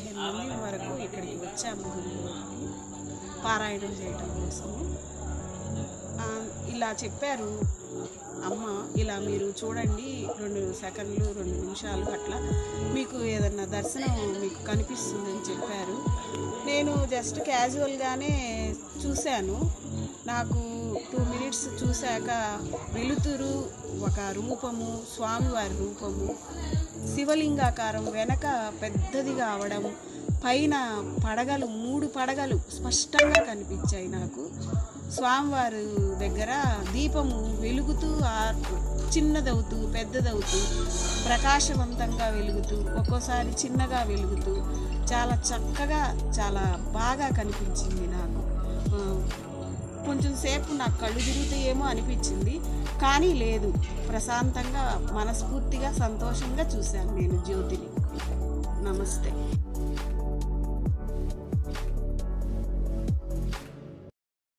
15 మంది వరకు ఇక్కడికి వచ్చాము గుడిలోకి పారాయణం చేయడం కోసము. ఇలా చెప్పారు, అమ్మ ఇలా మీరు చూడండి 2 సెకండ్లు 2 నిమిషాలు అట్లా మీకు ఏదన్నా దర్శనం మీకు కనిపిస్తుందని చెప్పారు. నేను జస్ట్ క్యాజువల్గానే చూశాను. నాకు 2 మినిట్స్ చూశాక వెలుతురు, ఒక రూపము, స్వామివారి రూపము, శివలింగాకారం వెనక పెద్దదిగా అవడం, పైన పడగలు 3 పడగలు స్పష్టంగా కనిపించాయి నాకు. స్వామివారి దగ్గర దీపము వెలుగుతూ చిన్నదవుతూ పెద్దదవుతూ ప్రకాశవంతంగా వెలుగుతూ ఒక్కోసారి చిన్నగా వెలుగుతూ చాలా చక్కగా చాలా బాగా కనిపించింది నాకు. కొంచెం సేపు నాకు కళ్ళు తిరుగుతాయేమో అనిపించింది, కానీ లేదు, ప్రశాంతంగా మనస్ఫూర్తిగా సంతోషంగా చూశాను నేను జ్యోతిని. నమస్తే.